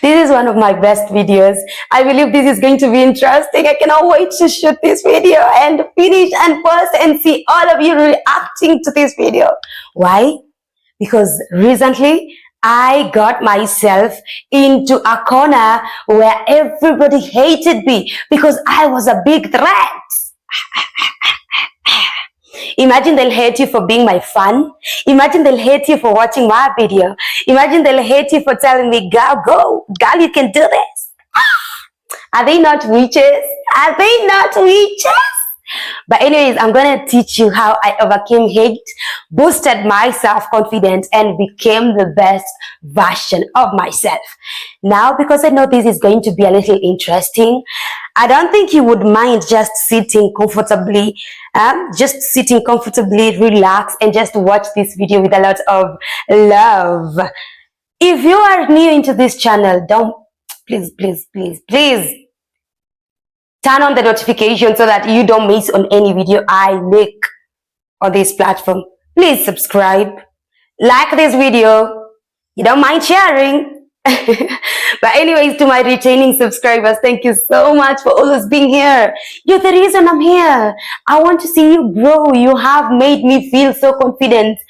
This is one of my best videos. I believe this is going to be interesting. I cannot wait to shoot this video and finish and post and see all of you reacting to this video. Why? Because recently I got myself into a corner where everybody hated me because I was a big threat. Imagine they'll hate you for being my fan. Imagine they'll hate you for watching my video. Imagine they'll hate you for telling me, girl, go. Girl, you can do this. Are they not witches? Are they not witches? But anyways, I'm going to teach you how I overcame hate, boosted my self-confidence, and became the best version of myself. Now, because I know this is going to be a little interesting, I don't think you would mind just sitting comfortably, relax, and just watch this video with a lot of love. If you are new into this channel, please turn on the notification so that you don't miss on any video I make on this platform. Please subscribe, like this video. You don't mind sharing. But anyways, to my retaining subscribers, thank you so much for always being here. You're the reason I'm here. I want to see you grow. You have made me feel so confident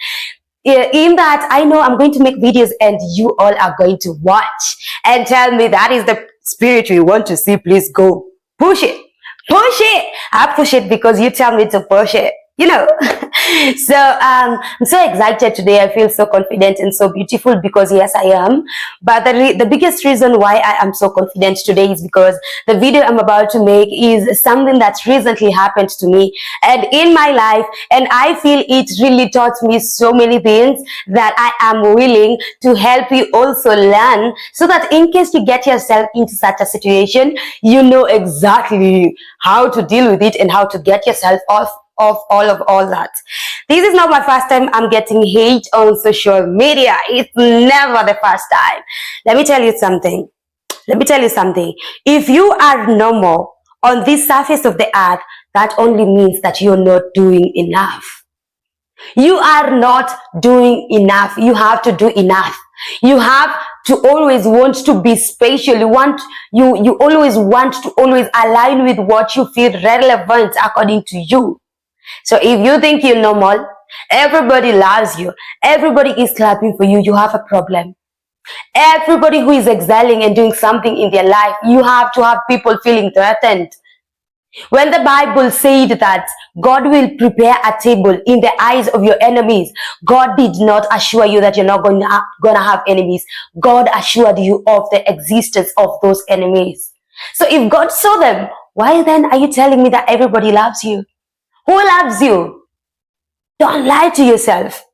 in that I know I'm going to make videos and you all are going to watch and tell me that is the spirit we want to see. Please go. Push it. Push it. I push it because you tell me to push it. You know. So I'm so excited today. I feel so confident and so beautiful because yes, I am. But the biggest reason why I am so confident today is because the video I'm about to make is something that recently happened to me and in my life, and I feel it really taught me so many things that I am willing to help you also learn, so that in case you get yourself into such a situation, you know exactly how to deal with it and how to get yourself off of all that. This is not my first time I'm getting hate on social media. It's never the first time. Let me tell you something. If you are normal on this surface of the earth, that only means that you're not doing enough. You are not doing enough. You have to do enough. You have to always want to be special. You always want to always align with what you feel relevant according to you. So if you think you're normal, everybody loves you, everybody is clapping for you, you have a problem. Everybody who is excelling and doing something in their life, you have to have people feeling threatened. When the Bible said that God will prepare a table in the eyes of your enemies, God did not assure you that you're not going to have enemies. God assured you of the existence of those enemies. So if God saw them, why then are you telling me that everybody loves you? Who loves you? Don't lie to yourself.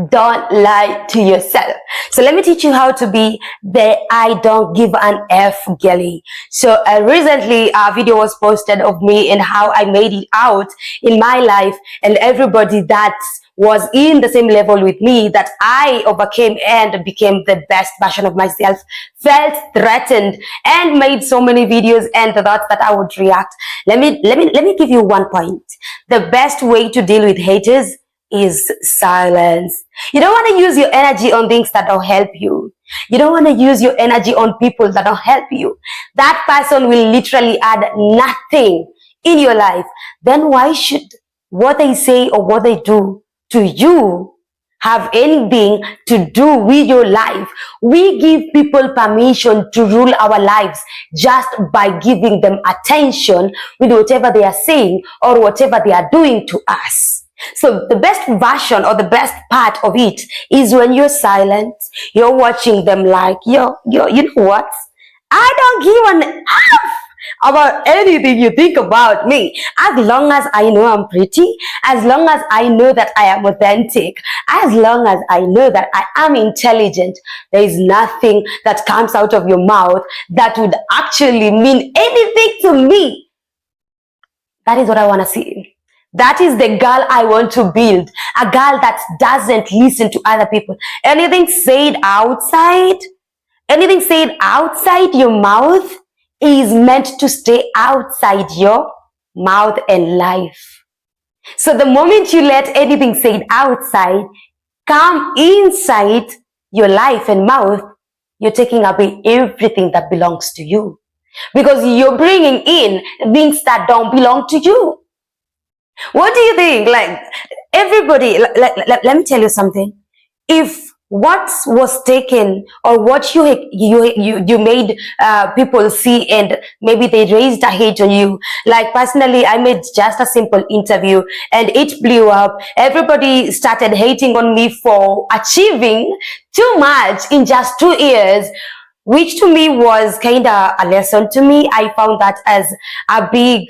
Don't lie to yourself. So let me teach you how to be the I don't give an F girly. So recently a video was posted of me and how I made it out in my life, and everybody that was in the same level with me that I overcame and became the best version of myself felt threatened and made so many videos and thought that I would react. Let me give you one point. The best way to deal with haters is silence. You don't want to use your energy on things that don't help you. You don't want to use your energy on people that don't help you. That person will literally add nothing in your life. Then why should what they say or what they do to you have anything to do with your life? We give people permission to rule our lives just by giving them attention with whatever they are saying or whatever they are doing to us. So the best version or the best part of it is when you're silent, you're watching them like, you know what? I don't give an F about anything you think about me. As long as I know I'm pretty, as long as I know that I am authentic, as long as I know that I am intelligent, there is nothing that comes out of your mouth that would actually mean anything to me. That is what I want to see. That is the girl I want to build. A girl that doesn't listen to other people. Anything said outside, anything said outside your mouth is meant to stay outside your mouth and life. So the moment you let anything said outside come inside your life and mouth, you're taking away everything that belongs to you. Because you're bringing in things that don't belong to you. What do you think? Like, everybody, let me tell you something. If what was taken or what you made people see, and maybe they raised a hate on you, like personally I made just a simple interview and it blew up. Everybody started hating on me for achieving too much in just 2 years, which to me was kind of a lesson to me. I found that as a big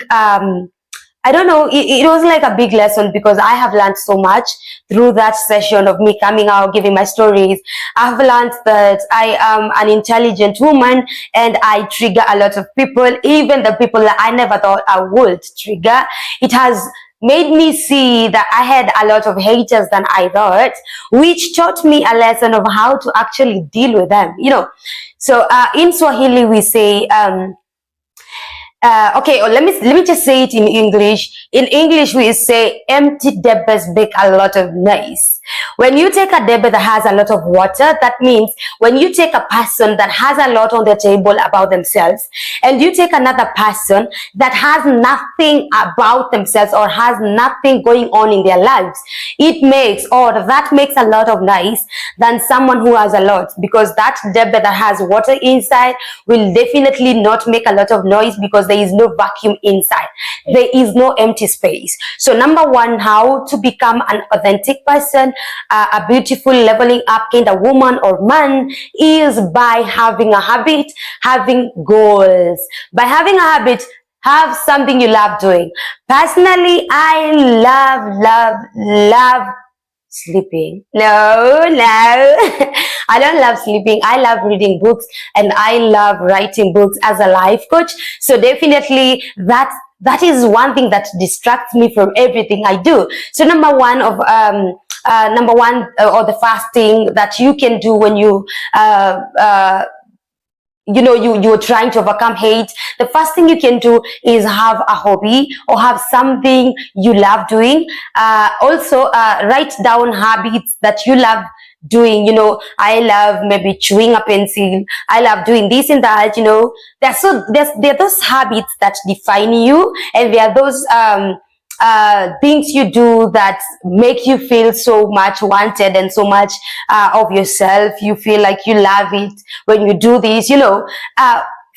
I don't know, it was like a big lesson, because I have learned so much through that session of me coming out, giving my stories. I've learned that I am an intelligent woman and I trigger a lot of people, even the people that I never thought I would trigger. It has made me see that I had a lot of haters than I thought, which taught me a lesson of how to actually deal with them, you know. So in Swahili we say, okay, let me just say it in English. In English, we say empty debbers make a lot of noise. When you take a debba that has a lot of water, that means when you take a person that has a lot on the table about themselves, and you take another person that has nothing about themselves or has nothing going on in their lives, it makes, or that makes a lot of noise than someone who has a lot, because that debba that has water inside will definitely not make a lot of noise, because there is no vacuum inside. There is no empty space. So number one, how to become an authentic person, a beautiful leveling up kind of woman or man, is by having a habit, having goals. By having a habit, have something you love doing. Personally, I love sleeping. No, I don't love sleeping. I love reading books and I love writing books as a life coach. So definitely that is one thing that distracts me from everything I do. So number one, or the first thing that you can do when you you're trying to overcome hate, the first thing you can do is have a hobby or have something you love doing. Also write down habits that you love doing. You know, I love maybe chewing a pencil, I love doing this and that. You know, there are those habits that define you, and there are those things you do that make you feel so much wanted and so much of yourself. You feel like you love it when you do this, you know.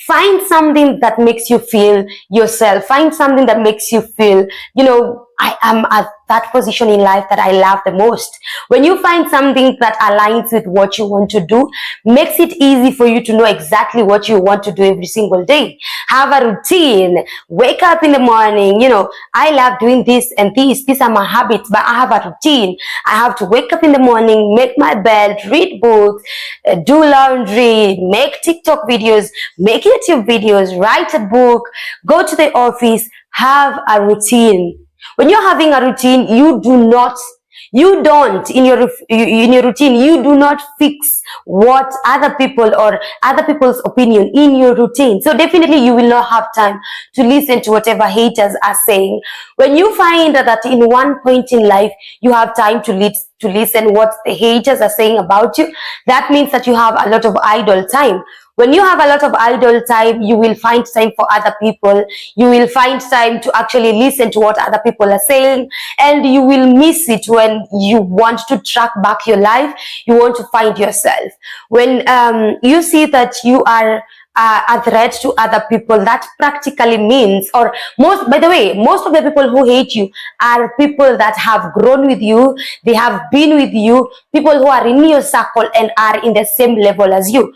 Find something that makes you feel yourself. Find something that makes you feel, you know, I am at that position in life that I love the most. When you find something that aligns with what you want to do, makes it easy for you to know exactly what you want to do every single day. Have a routine. Wake up in the morning. You know, I love doing this and this. These are my habits, but I have a routine. I have to wake up in the morning, make my bed, read books, do laundry, make TikTok videos, make YouTube videos, write a book, go to the office. Have a routine. When you're having a routine, you don't in your routine, you do not fix what other people or other people's opinion in your routine. So definitely you will not have time to listen to whatever haters are saying. When you find that in one point in life you have time to listen what the haters are saying about you, that means that you have a lot of idle time. When you have a lot of idle time, you will find time for other people. You will find time to actually listen to what other people are saying, and you will miss it when you want to track back your life. You want to find yourself. When you see that you are a threat to other people, that practically means, or by the way, most of the people who hate you are people that have grown with you, they have been with you, people who are in your circle and are in the same level as you.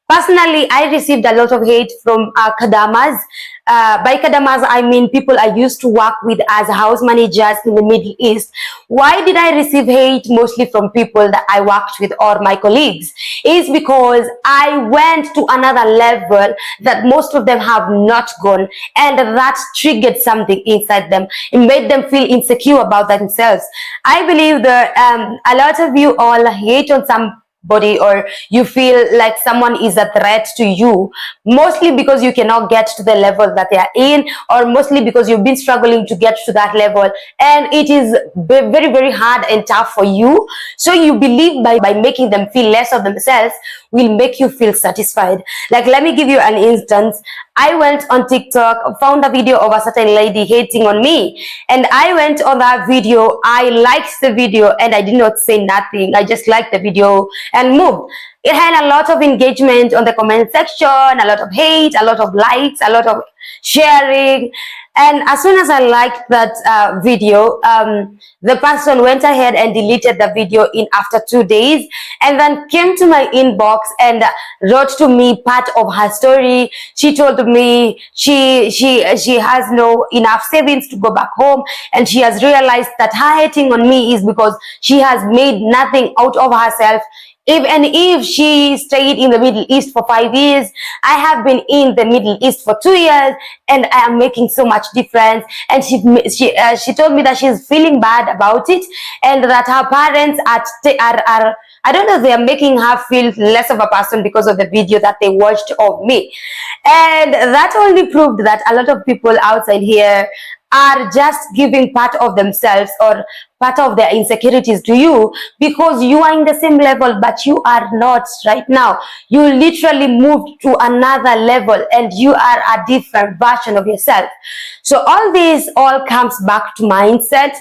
Personally, I received a lot of hate from kadamas. By kadamas, I mean people I used to work with as house managers in the Middle East. Why did I receive hate? Mostly from people that I worked with or my colleagues. Is because I went to another level that most of them have not gone, and that triggered something inside them. It made them feel insecure about themselves. I believe that a lot of you all hate on some body, or you feel like someone is a threat to you, mostly because you cannot get to the level that they are in, or mostly because you've been struggling to get to that level and it is very very hard and tough for you. So you believe by making them feel less of themselves will make you feel satisfied. Like, let me give you an instance. I went on TikTok, found a video of a certain lady hating on me, and I went on that video. I liked the video and I did not say nothing. I just liked the video and moved. It had a lot of engagement on the comment section, a lot of hate, a lot of likes, a lot of sharing. And as soon as I liked that video, the person went ahead and deleted the video in after 2 days, and then came to my inbox and wrote to me part of her story. She told me she has no enough savings to go back home, and she has realized that her hating on me is because she has made nothing out of herself. Even if she stayed in the Middle East for 5 years, I have been in the Middle East for 2 years, and I am making so much difference. And she told me that she's feeling bad about it, and that her parents are I don't know, they are making her feel less of a person because of the video that they watched of me. And that only proved that a lot of people outside here are just giving part of themselves or part of their insecurities to you, because you are in the same level but you are not right now. You literally moved to another level and you are a different version of yourself. So all this all comes back to mindset.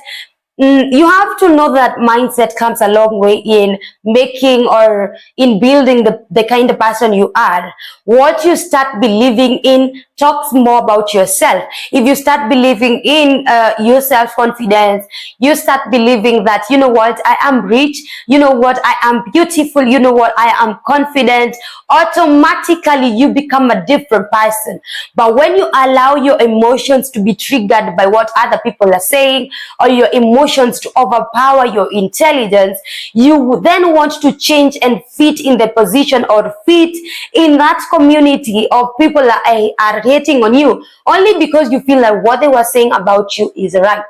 You have to know that mindset comes a long way in making or in building the kind of person you are. What you start believing in talks more about yourself. If you start believing in your self-confidence, you start believing that, you know what, I am rich, you know what, I am beautiful, you know what, I am confident, automatically you become a different person. But when you allow your emotions to be triggered by what other people are saying, or your emotions to overpower your intelligence, you then want to change and fit in the position or fit in that community of people that are hating on you, only because you feel like what they were saying about you is right.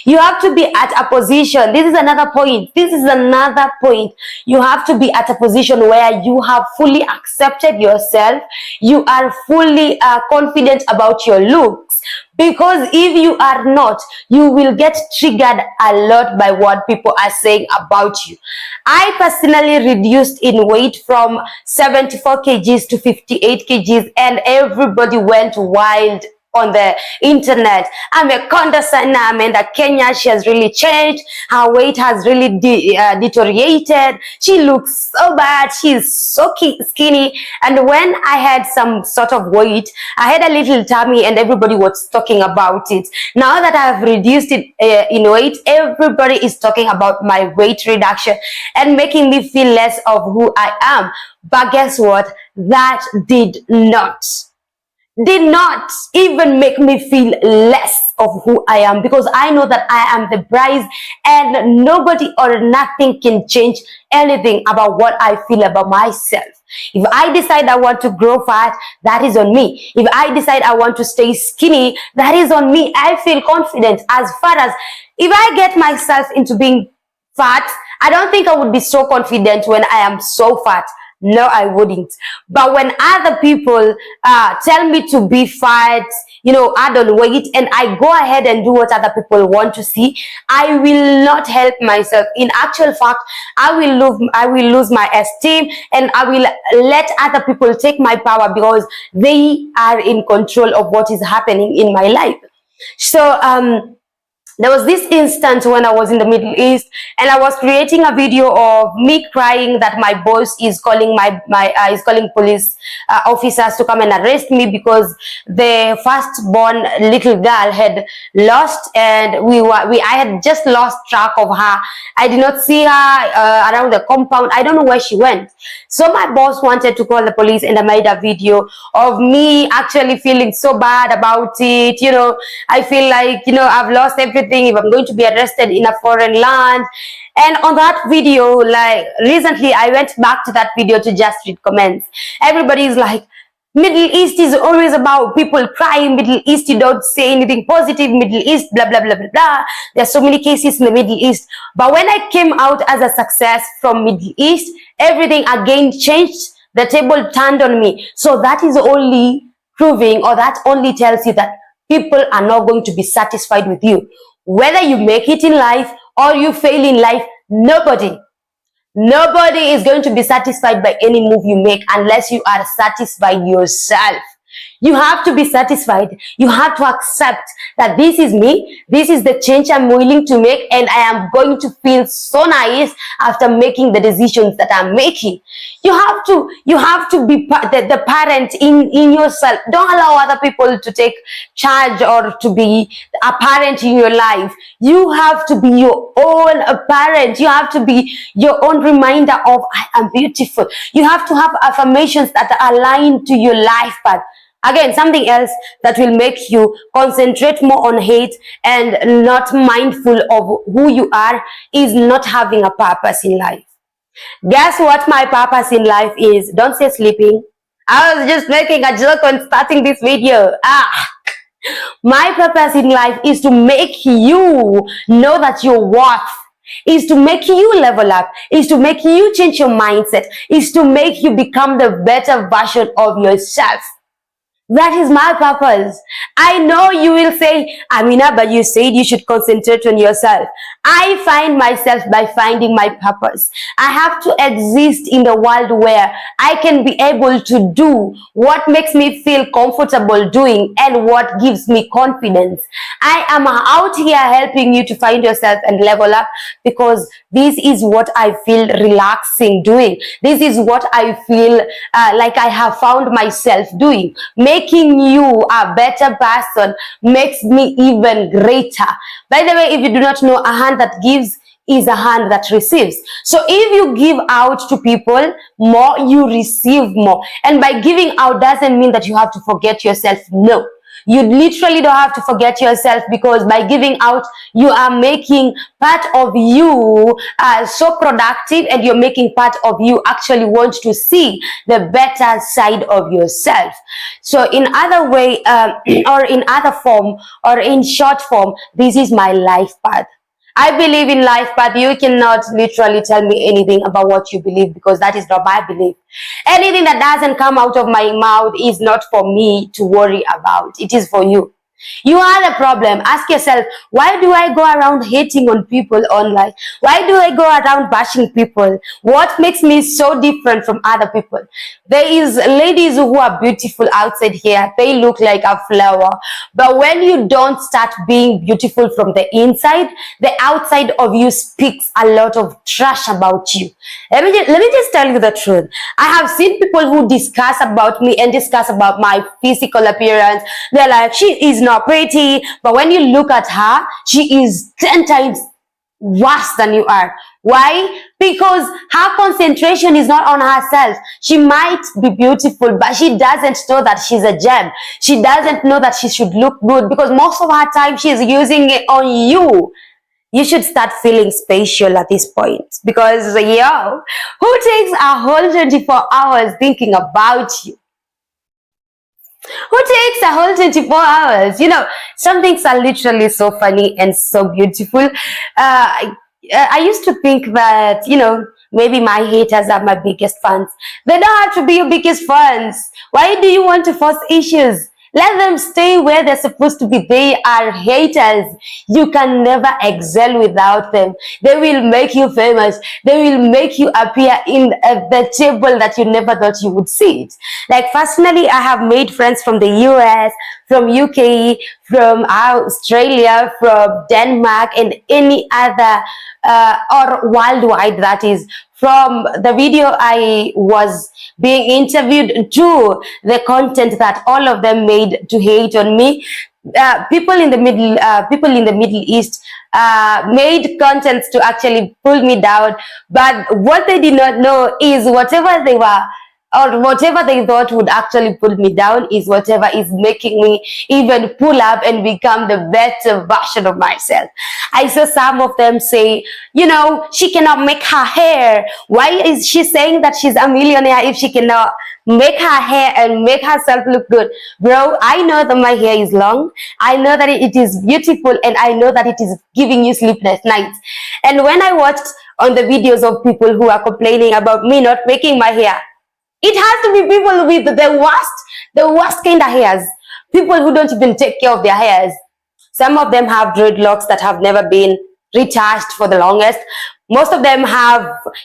You have to be at a position. This is another point. You have to be at a position where you have fully accepted yourself. You are fully confident about your looks. Because if you are not, you will get triggered a lot by what people are saying about you. I personally reduced in weight from 74 kgs to 58 kgs, and everybody went wild on the internet. I'm a condescending. I'm in Kenya. She has really changed. Her weight has really deteriorated. She looks so bad. She's so skinny. And when I had some sort of weight, I had a little tummy and everybody was talking about it. Now that I have reduced it in weight, everybody is talking about my weight reduction and making me feel less of who I am. But guess what? That did not even make me feel less of who I am, because I know that I am the prize and nobody or nothing can change anything about what I feel about myself. If I decide I want to grow fat, that is on me. If I decide I want to stay skinny, that is on me. I feel confident. As far as if I get myself into being fat, I don't think I would be so confident when I am so fat. No, I wouldn't. But when other people tell me to be fat, add on weight, and I go ahead and do what other people want to see, I will not help myself. In actual fact, I will lose my esteem, and I will let other people take my power, because they are in control of what is happening in my life. So There was this instance when I was in the Middle East and I was creating a video of me crying that my boss is calling is calling police officers to come and arrest me because the firstborn little girl had lost, and I had just lost track of her. I did not see her around the compound. I don't know where she went. So my boss wanted to call the police, and I made a video of me actually feeling so bad about it. I feel like, I've lost everything if I'm going to be arrested in a foreign land. And on that video, like recently, I went back to that video to just read comments. Everybody is like, Middle East is always about people crying. Middle East, you don't say anything positive. Middle East, blah, blah, blah, blah, blah. There are so many cases in the Middle East. But when I came out as a success from Middle East, everything again changed. The table turned on me. So that is only proving, or that only tells you that people are not going to be satisfied with you. Whether you make it in life or you fail in life, nobody is going to be satisfied by any move you make unless you are satisfied yourself. You have to be satisfied. You have to accept that this is me. This is the change I'm willing to make, and I am going to feel so nice after making the decisions that I'm making. You have to be the parent in yourself. Don't allow other people to take charge or to be a parent in your life. You have to be your own parent. You have to be your own reminder of I am beautiful. You have to have affirmations that align to your life path. Again, something else that will make you concentrate more on hate and not mindful of who you are is not having a purpose in life. Guess what my purpose in life is? Don't say sleeping. I was just making a joke when starting this video. My purpose in life is to make you know that you're worth, is to make you level up, is to make you change your mindset, is to make you become the better version of yourself. That is my purpose. I know you will say, Amina, but you said you should concentrate on yourself. I find myself by finding my purpose. I have to exist in the world where I can be able to do what makes me feel comfortable doing and what gives me confidence. I am out here helping you to find yourself and level up because this is what I feel relaxing doing. This is what I feel like I have found myself doing. Making you a better person makes me even greater. By the way, if you do not know, a hand that gives is a hand that receives. So if you give out to people more, you receive more. And by giving out doesn't mean that you have to forget yourself. No. You literally don't have to forget yourself, because by giving out, you are making part of you so productive, and you're making part of you actually want to see the better side of yourself. So in other way, or in other form, or in short form, this is my life path. I believe in life, but you cannot literally tell me anything about what you believe, because that is not my belief. Anything that doesn't come out of my mouth is not for me to worry about. It is for you. You are the problem. Ask yourself, why do I go around hating on people online? Why do I go around bashing people? What makes me so different from other people? There is ladies who are beautiful outside here. They look like a flower. But when you don't start being beautiful from the inside, the outside of you speaks a lot of trash about you. Let me just tell you the truth. I have seen people who discuss about me and discuss about my physical appearance. They're like, she is not pretty, but when you look at her, she is 10 times worse than you are. Why? Because her concentration is not on herself. She might be beautiful, but she doesn't know that she's a gem. She doesn't know that she should look good, because most of her time she's using it on you. You should start feeling special at this point, because who takes a whole 24 hours thinking about you? Who takes a whole 24 hours? Some things are literally so funny and so beautiful. I used to think that, maybe my haters are my biggest fans. They don't have to be your biggest fans. Why do you want to force issues? Let them stay where they're supposed to be. They are haters. You can never excel without them. They will make you famous. They will make you appear in the table that you never thought you would see it. Like, personally, I have made friends from the US, from UK, from Australia, from Denmark, and any other or worldwide, that is, from the video I was being interviewed to the content that all of them made to hate on me. People in the Middle East made contents to actually pull me down, but what they did not know is whatever they were or whatever they thought would actually pull me down is whatever is making me even pull up and become the better version of myself. I saw some of them say, she cannot make her hair. Why is she saying that she's a millionaire if she cannot make her hair and make herself look good? Bro, I know that my hair is long. I know that it is beautiful, and I know that it is giving you sleepless nights. And when I watched on the videos of people who are complaining about me not making my hair, it has to be people with the worst kind of hairs. People who don't even take care of their hairs. Some of them have dreadlocks that have never been retouched for the longest. Most of them have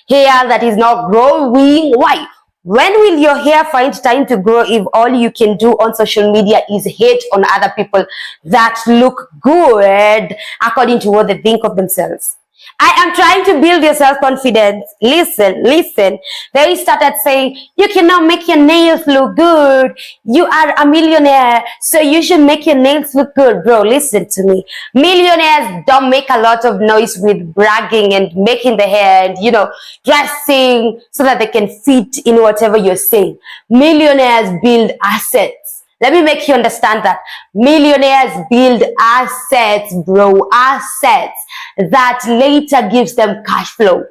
hair that is not growing. Why? When will your hair find time to grow if all you can do on social media is hate on other people that look good according to what they think of themselves? I am trying to build your self-confidence. Listen. They started saying, you cannot make your nails look good. You are a millionaire, so you should make your nails look good. Bro, listen to me. Millionaires don't make a lot of noise with bragging and making the hair and, dressing so that they can fit in whatever you're saying. Millionaires build assets. Let me make you understand that. Millionaires build assets, bro, assets that later gives them cash flow.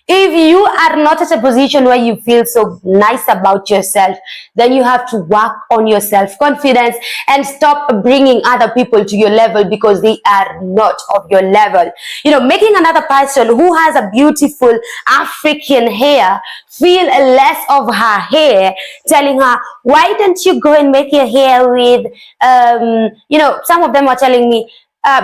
If you are not at a position where you feel so nice about yourself, then you have to work on your self-confidence and stop bringing other people to your level because they are not of your level. Making another person who has a beautiful African hair feel less of her hair, telling her, why don't you go and make your hair with, some of them are telling me,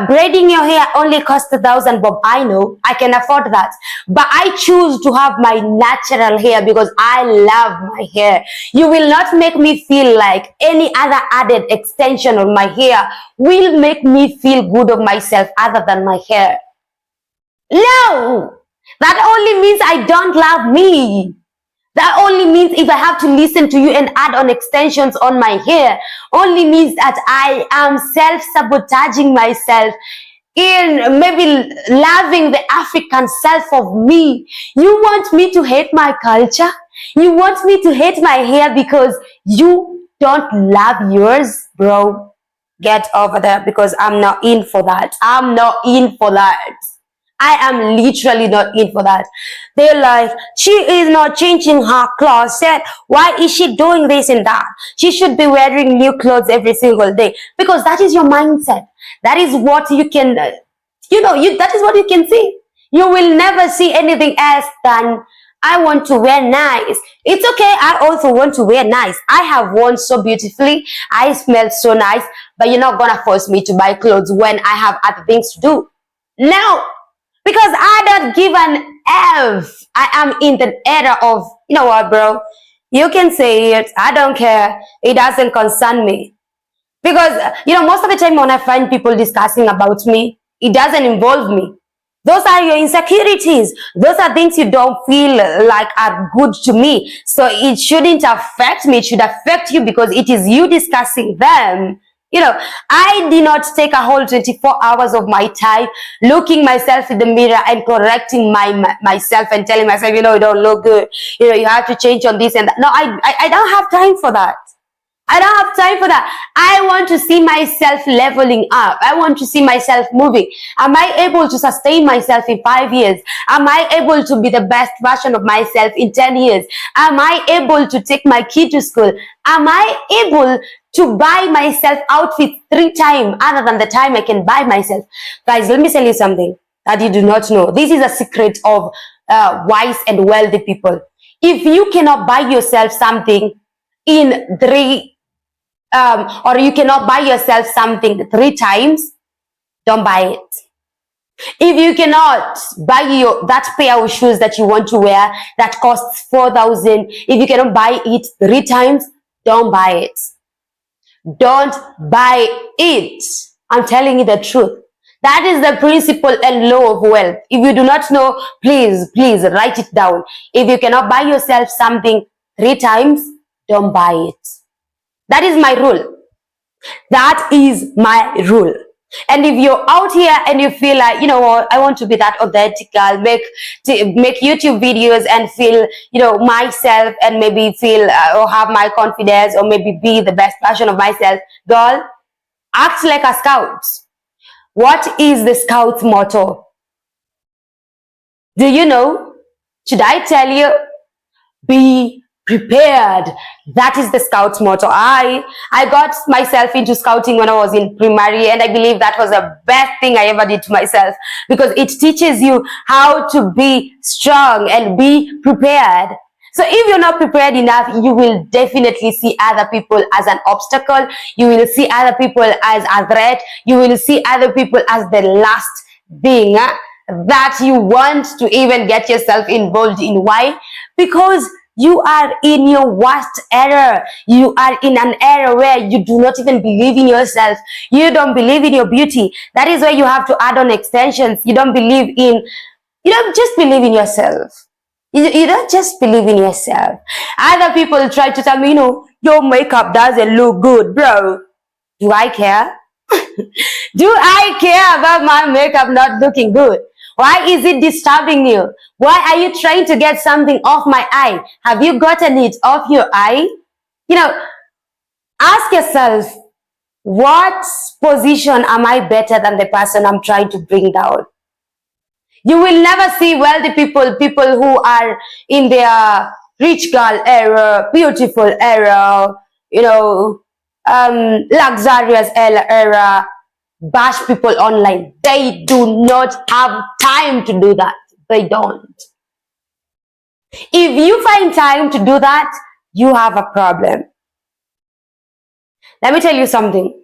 braiding your hair only costs 1,000 bob. I know, I can afford that, but I choose to have my natural hair because I love my hair. You will not make me feel like any other added extension on my hair will make me feel good of myself other than my hair. No, that only means I don't love me. That only means if I have to listen to you and add on extensions on my hair, only means that I am self-sabotaging myself in maybe loving the African self of me. You want me to hate my culture? You want me to hate my hair because you don't love yours? Bro, get over there because I'm not in for that. I'm not in for that. I am literally not in for that. They're like, she is not changing her closet. Why is she doing this and that? She should be wearing new clothes every single day. Because that is your mindset. That is what you can, that is what you can see. You will never see anything else than, I want to wear nice. It's okay, I also want to wear nice. I have worn so beautifully. I smell so nice. But you're not gonna force me to buy clothes when I have other things to do. No. Because I don't give an F. I am in the era of, you know what, bro? You can say it. I don't care. It doesn't concern me. Because, most of the time when I find people discussing about me, it doesn't involve me. Those are your insecurities. Those are things you don't feel like are good to me. So it shouldn't affect me. It should affect you because it is you discussing them. I did not take a whole 24 hours of my time looking myself in the mirror and correcting myself and telling myself, you don't look good. You have to change on this and that. No, I don't have time for that. I don't have time for that. I want to see myself leveling up. I want to see myself moving. Am I able to sustain myself in 5 years? Am I able to be the best version of myself in 10 years? Am I able to take my kid to school? Am I able to buy myself outfits 3 times other than the time I can buy myself? Guys, let me tell you something that you do not know. This is a secret of wise and wealthy people. If you cannot buy yourself something in 3 or you cannot buy yourself something 3 times, don't buy it. If you cannot buy that pair of shoes that you want to wear that costs 4,000, if you cannot buy it 3 times, don't buy it. Don't buy it. I'm telling you the truth. That is the principle and law of wealth. If you do not know, please write it down. If you cannot buy yourself something 3 times, don't buy it. That is my rule. That is my rule. And if you're out here and you feel like, you know what, I want to be that authentic girl, make YouTube videos and feel, you know, myself, and maybe feel or have my confidence, or maybe be the best version of myself, girl, act like a scout. What is the scout's motto? Do you know? Should I tell you? Be prepared. That is the scout's motto. I got myself into scouting when I was in primary, and I believe that was the best thing I ever did to myself, because it teaches you how to be strong and be prepared. So if you're not prepared enough, you will definitely see other people as an obstacle. You will see other people as a threat. You will see other people as the last thing that you want to even get yourself involved in. Why? Because you are in your worst era. You are in an era where you do not even believe in yourself. You don't believe in your beauty. That is why you have to add on extensions. You don't just believe in yourself. You don't just believe in yourself. Other people try to tell me, you know, your makeup doesn't look good, bro. Do I care? Do I care about my makeup not looking good? Why is it disturbing you? Why are you trying to get something off my eye? Have you gotten it off your eye? You know, ask yourself, what position am I better than the person I'm trying to bring down? You will never see wealthy people who are in their rich girl era, beautiful era, you know, luxurious era, bash people online. They do not have time to do that. They don't. If you find time to do that, you have a problem. Let me tell you something.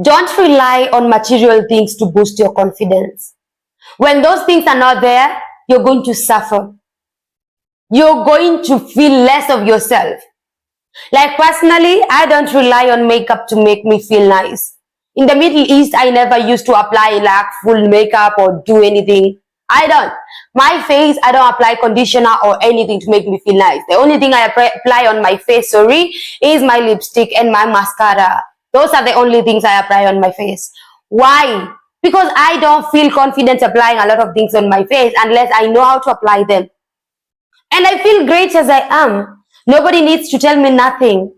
Don't rely on material things to boost your confidence. When those things are not there, you're going to suffer. You're going to feel less of yourself. Like personally, I don't rely on makeup to make me feel nice. In the Middle East, I never used to apply like full makeup or do anything. I don't. My face, I don't apply conditioner or anything to make me feel nice. The only thing I apply on my face, is my lipstick and my mascara. Those are the only things I apply on my face. Why? Because I don't feel confident applying a lot of things on my face unless I know how to apply them. And I feel great as I am. Nobody needs to tell me nothing.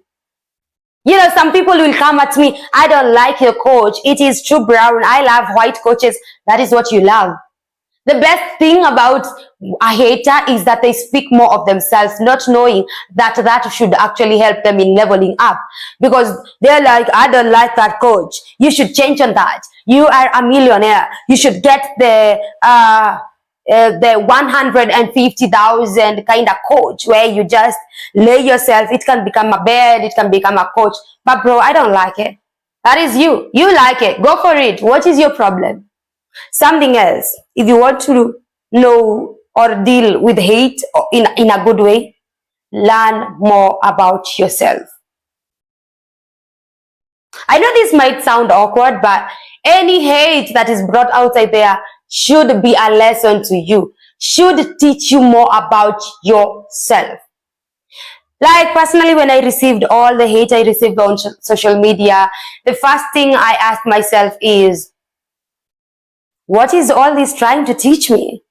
You know, some people will come at me, I don't like your coach. It is too brown. I love white coaches. That is what you love. The best thing about a hater is that they speak more of themselves, not knowing that that should actually help them in leveling up. Because they're like, I don't like that coach. You should change on that. You are a millionaire. You should get the 150,000 kind of coach where you just lay yourself. It can become a bed. It can become a coach. But bro, I don't like it. That is you. You like it. Go for it. What is your problem? Something else. If you want to know or deal with hate in a good way, learn more about yourself. I know this might sound awkward, but any hate that is brought outside there should be a lesson to you, should teach you more about yourself. Like personally, when I received all the hate I received on social media, the first thing I asked myself is, what is all this trying to teach me?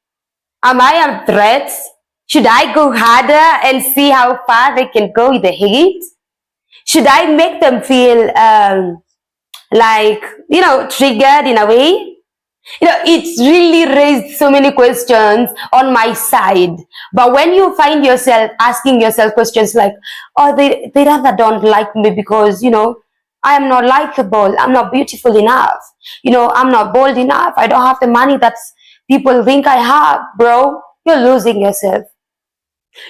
Am I a threat? Should I go harder and see how far they can go with the hate? Should I make them feel triggered in a way? You know, it's really raised so many questions on my side. But when you find yourself asking yourself questions like, oh, they rather don't like me because, you know, I am not likable. I'm not beautiful enough. You know, I'm not bold enough. I don't have the money that people think I have, bro. You're losing yourself.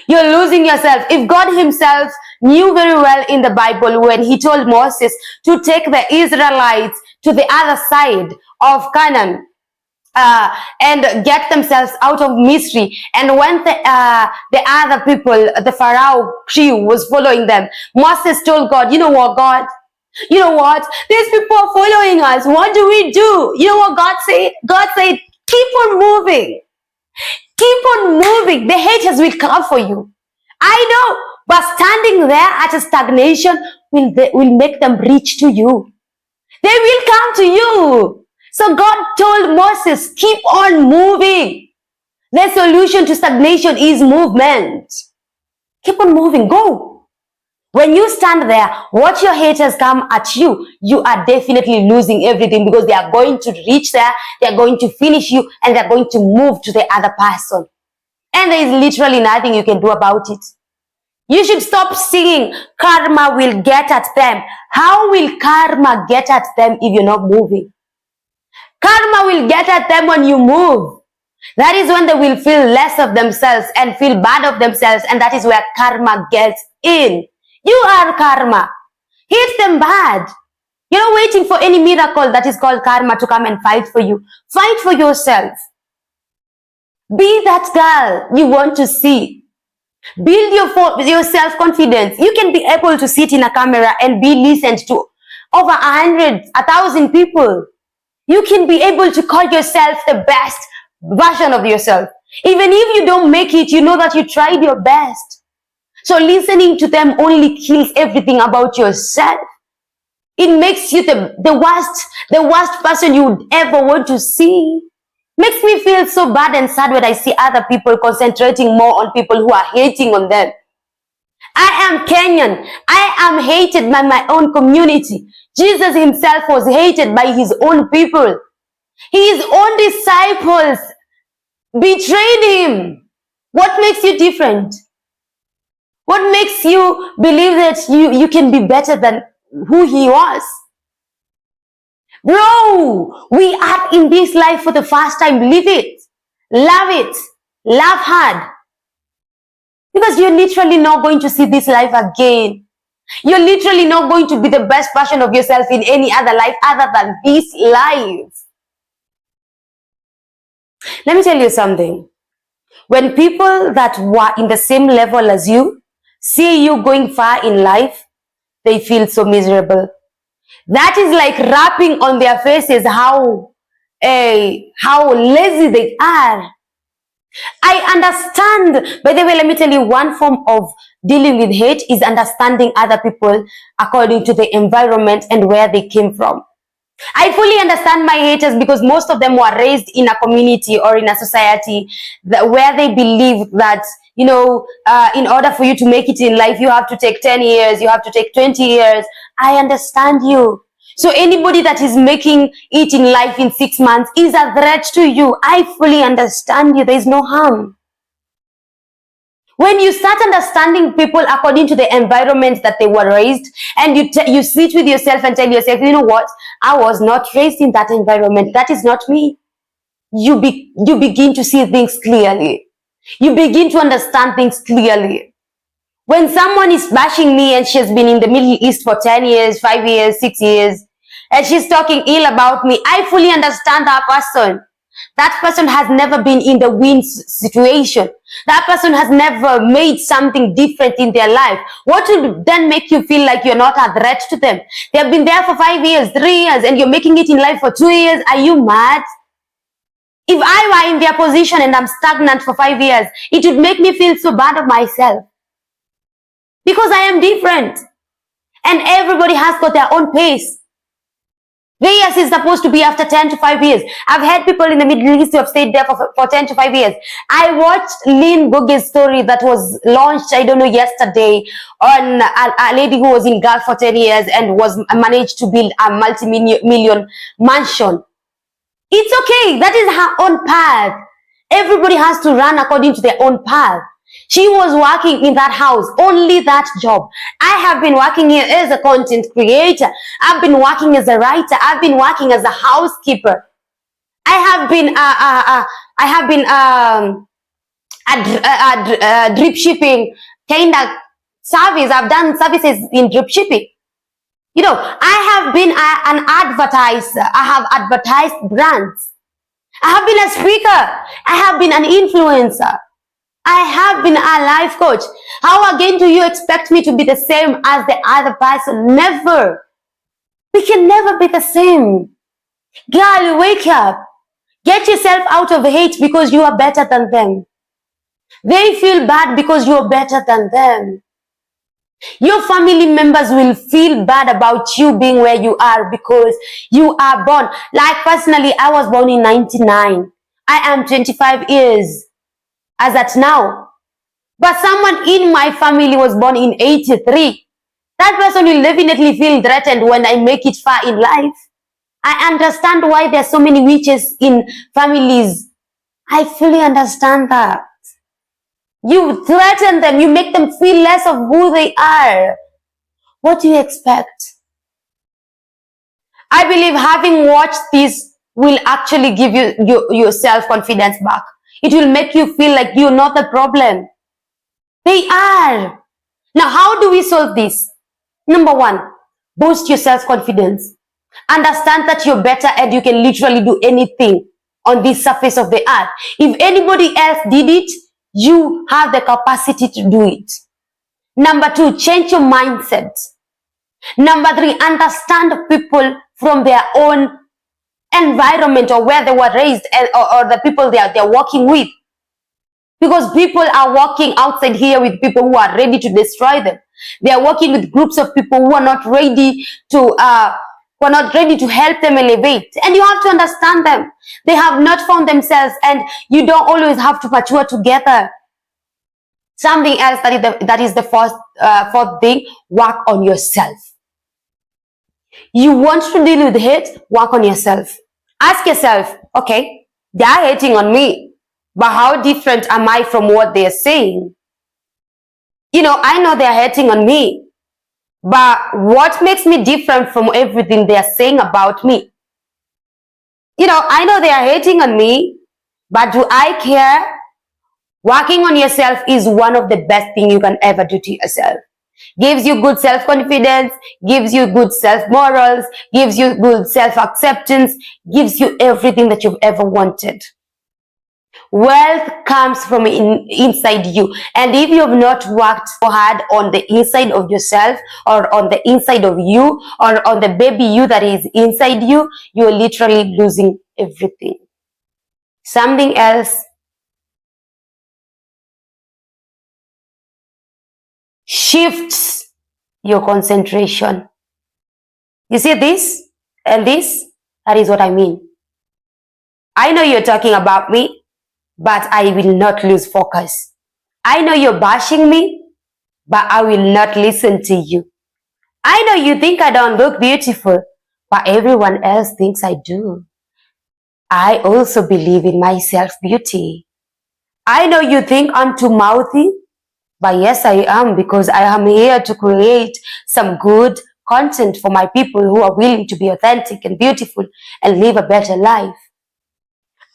You're losing yourself. If God himself knew very well in the Bible when he told Moses to take the Israelites to the other side of Canaan and get themselves out of misery, and when the other people, the Pharaoh crew was following them, Moses told God, you know what, God, You know what? These people are following us. What do we do? You know what God said? God said, keep on moving. Keep on moving. The haters will come for you. I know, but standing there at a stagnation will make them reach to you. They will come to you. So God told Moses, keep on moving. The solution to stagnation is movement. Keep on moving. Go. When you stand there, watch your haters come at you. You are definitely losing everything because they are going to reach there, they are going to finish you, and they are going to move to the other person. And there is literally nothing you can do about it. You should stop singing, karma will get at them. How will karma get at them if you're not moving? Karma will get at them when you move. That is when they will feel less of themselves and feel bad of themselves, and that is where karma gets in. You are karma. Hit them bad. You're not waiting for any miracle that is called karma to come and fight for you. Fight for yourself. Be that girl you want to see. Build your self-confidence. You can be able to sit in a camera and be listened to over 100, 1,000 people. You can be able to call yourself the best version of yourself. Even if you don't make it, you know that you tried your best. So listening to them only kills everything about yourself. It makes you the worst person you would ever want to see. Makes me feel so bad and sad when I see other people concentrating more on people who are hating on them. I am Kenyan. I am hated by my own community. Jesus himself was hated by his own people. His own disciples betrayed him. What makes you different? What makes you believe that you can be better than who he was? Bro, we are in this life for the first time. Live it. Love it. Love hard. Because you're literally not going to see this life again. You're literally not going to be the best version of yourself in any other life other than this life. Let me tell you something. When people that were in the same level as you see you going far in life, they feel so miserable. That is like rapping on their faces how lazy they are. I understand. By the way, let me tell you, one form of dealing with hate is understanding other people according to the environment and where they came from. I fully understand my haters because most of them were raised in a community or in a society where they believe that, in order for you to make it in life, you have to take 10 years, you have to take 20 years. I understand you. So anybody that is making it in life in 6 months is a threat to you. I fully understand you. There is no harm. When you start understanding people according to the environment that they were raised, and you sit with yourself and tell yourself, you know what, I was not raised in that environment. That is not me. You begin to see things clearly. You begin to understand things clearly. When someone is bashing me and she's been in the Middle East for 10 years, 5 years, 6 years, and she's talking ill about me, I fully understand that person. That person has never been in the win situation. That person has never made something different in their life. What will then make you feel like you're not a threat to them? They have been there for 5 years, 3 years, and you're making it in life for 2 years. Are you mad? If I were in their position and I'm stagnant for 5 years, it would make me feel so bad of myself. Because I am different. And everybody has got their own pace. Theirs is supposed to be after 10 to 5 years. I've had people in the Middle East who have stayed there for 10 to 5 years. I watched Lynn Goge's story that was launched, I don't know, yesterday on a lady who was in Gulf for 10 years and was managed to build a multi-million mansion. It's okay. That is her own path. Everybody has to run according to their own path. She was working in that house, only that job. I have been working here as a content creator. I've been working as a writer. I've been working as a housekeeper. I have been drip shipping kind of service. I've done services in drip shipping. I have been an advertiser. I have advertised brands. I have been a speaker. I have been an influencer. I have been a life coach. How again do you expect me to be the same as the other person? Never. We can never be the same. Girl, wake up. Get yourself out of hate because you are better than them. They feel bad because you are better than them. Your family members will feel bad about you being where you are because you are born. Like personally, I was born in 99. I am 25 years as at now. But someone in my family was born in 83. That person will definitely feel threatened when I make it far in life. I understand why there are so many witches in families. I fully understand that. You threaten them, you make them feel less of who they are. What do you expect? I believe having watched this will actually give you your self-confidence back. It will make you feel like you're not the problem. They are. Now, how do we solve this? Number one, boost your self-confidence. Understand that you're better and you can literally do anything on this surface of the earth. If anybody else did it, you have the capacity to do it. Number two, change your mindset. Number three, understand people from their own environment or where they were raised, or the people they're working with. Because people are working outside here with people who are ready to destroy them. They are working with groups of people who are not ready to help them elevate. And you have to understand them. They have not found themselves, and you don't always have to mature together. Something else that is the fourth thing, work on yourself. You want to deal with hate, work on yourself. Ask yourself, okay, they are hating on me, but how different am I from what they're saying? I know they're hating on me, but what makes me different from everything they're saying about me? I know they are hating on me, but do I care? Working on yourself is one of the best things you can ever do to yourself. Gives you good self-confidence, gives you good self-morals, gives you good self-acceptance, gives you everything that you've ever wanted. Wealth comes from inside you. And if you have not worked so hard on the inside of yourself, or on the inside of you, or on the baby you that is inside you, you're literally losing everything. Something else, shifts your concentration. You see this and this? That is what I mean. I know you're talking about me, but I will not lose focus. I know you're bashing me, but I will not listen to you. I know you think I don't look beautiful, but everyone else thinks I do. I also believe in my self-beauty. I know you think I'm too mouthy, but yes, I am, because I am here to create some good content for my people who are willing to be authentic and beautiful and live a better life.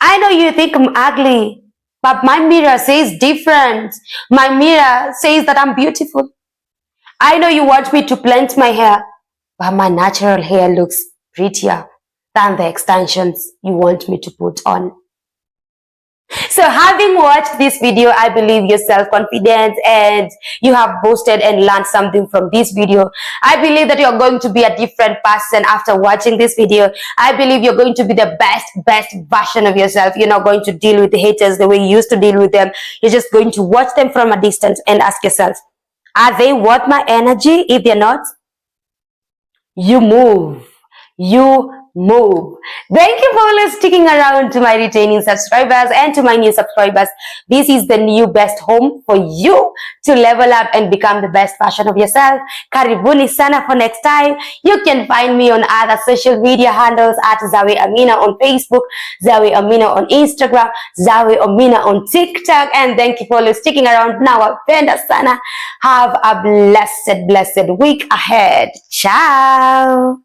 I know you think I'm ugly, but my mirror says different. My mirror says that I'm beautiful. I know you want me to plant my hair, but my natural hair looks prettier than the extensions you want me to put on. So having watched this video, I believe you're self-confident and you have boosted and learned something from this video. I believe that you're going to be a different person after watching this video. I believe you're going to be the best version of yourself. You're not going to deal with the haters the way you used to deal with them. You're just going to watch them from a distance and ask yourself, are they worth my energy? If they're not, you move. You move. Thank you for sticking around to my returning subscribers and to my new subscribers. This is the new best home for you to level up and become the best version of yourself. Karibuni sana for next time. You can find me on other social media handles at Zawe Amina on Facebook, Zawe Amina on Instagram, Zawe Amina on TikTok. And thank you for sticking around. Now, Napenda sana. Have a blessed week ahead. Ciao.